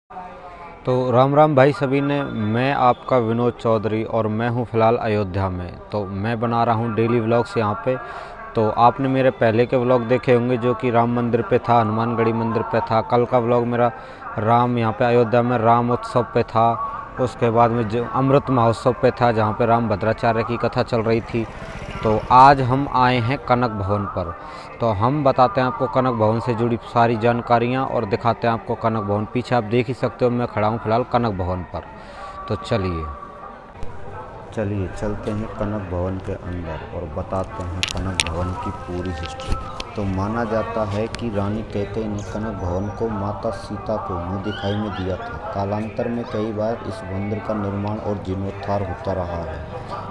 तो राम राम भाई सभी ने। मैं आपका विनोद चौधरी और मैं हूँ फ़िलहाल अयोध्या में। तो मैं बना रहा हूँ डेली व्लॉग्स यहाँ पे। तो आपने मेरे पहले के व्लॉग देखे होंगे जो कि राम मंदिर पे था, हनुमानगढ़ी मंदिर पे था। कल का व्लॉग मेरा राम यहाँ पे अयोध्या में राम उत्सव पे था। उसके बाद में जो अमृत महोत्सव पे था जहाँ पे राम भद्राचार्य की कथा चल रही थी। तो आज हम आए हैं कनक भवन पर। तो हम बताते हैं आपको कनक भवन से जुड़ी सारी जानकारियाँ और दिखाते हैं आपको कनक भवन। पीछे आप देख ही सकते हो, मैं खड़ा हूँ फिलहाल कनक भवन पर। तो चलिए चलिए चलते हैं कनक भवन के अंदर और बताते हैं कनक भवन की पूरी हिस्ट्री। तो माना जाता है कि रानी कैकेयी ने कनक भवन को माता सीता को मुँह दिखाई में दिया था। कालांतर में कई बार इस मंदिर का निर्माण और जीर्णोद्धार होता रहा है।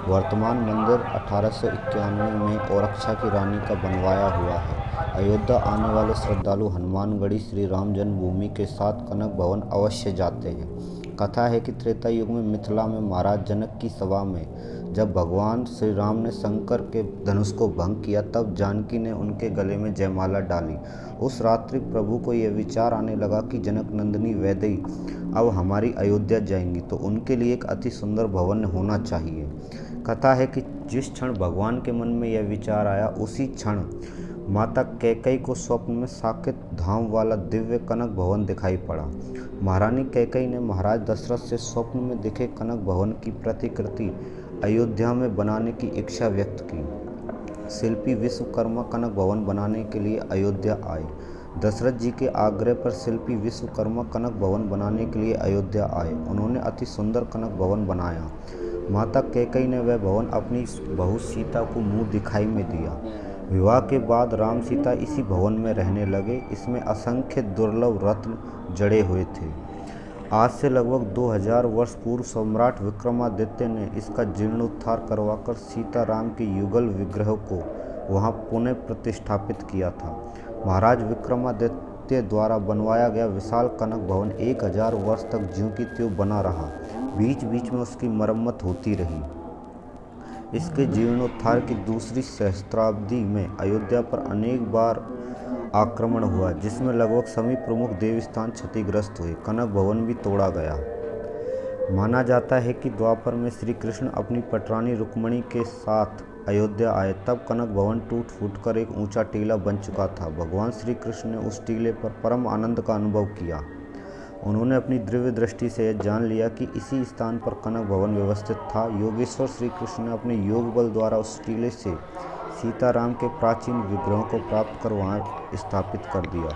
वर्तमान मंदिर 1891 में ओरछा की रानी का बनवाया हुआ है। अयोध्या आने वाले श्रद्धालु हनुमानगढ़ी श्री राम जन्मभूमि के साथ कनक भवन अवश्य जाते हैं। कथा है कि त्रेता युग में मिथिला में महाराज जनक की सभा में जब भगवान श्री राम ने शंकर के धनुष को भंग किया, तब जानकी ने उनके गले में जयमाला डाली। उस रात्रि प्रभु को यह विचार आने लगा कि जनक नंदिनी वैदेही अब हमारी अयोध्या जाएंगी, तो उनके लिए एक अति सुंदर भवन होना चाहिए। कथा है कि जिस क्षण भगवान के मन में यह विचार आया, उसी क्षण माता कैकेयी को स्वप्न में साकेत धाम वाला दिव्य कनक भवन दिखाई पड़ा। महारानी कैकेयी ने महाराज दशरथ से स्वप्न में दिखे कनक भवन की प्रतिकृति अयोध्या में बनाने की इच्छा व्यक्त की। शिल्पी विश्वकर्मा कनक भवन बनाने के लिए अयोध्या आए। दशरथ जी के आग्रह पर शिल्पी विश्वकर्मा कनक भवन बनाने के लिए अयोध्या आए। उन्होंने अति सुंदर कनक भवन बनाया। माता कैकेयी ने वह भवन अपनी बहू सीता को मुँह दिखाई में दिया। विवाह के बाद राम सीता इसी भवन में रहने लगे। इसमें असंख्य दुर्लभ रत्न जड़े हुए थे। आज से लगभग 2000 वर्ष पूर्व सम्राट विक्रमादित्य ने इसका जीर्णोद्धार करवाकर सीता राम के युगल विग्रह को वहां पुनः प्रतिष्ठापित किया था। महाराज विक्रमादित्य द्वारा बनवाया गया विशाल कनक भवन 1000 वर्ष तक ज्यों की त्यों बना रहा। बीच बीच में उसकी मरम्मत होती रही। इसके जीर्णोद्धार की दूसरी सहस्त्राब्दी में अयोध्या पर अनेक बार आक्रमण हुआ, जिसमें लगभग सभी प्रमुख देवस्थान क्षतिग्रस्त हुए। कनक भवन भी तोड़ा गया। माना जाता है कि द्वापर में श्री कृष्ण अपनी पटरानी रुक्मिणी के साथ अयोध्या आए, तब कनक भवन टूट फूट कर एक ऊंचा टीला बन चुका था। भगवान श्री कृष्ण ने उस टीले पर परम आनंद का अनुभव किया। उन्होंने अपनी दिव्य दृष्टि से यह जान लिया कि इसी स्थान पर कनक भवन व्यवस्थित था। योगेश्वर श्री कृष्ण ने अपने योग बल द्वारा उस टीले से सीताराम के प्राचीन विग्रहों को प्राप्त कर वहां स्थापित कर दिया।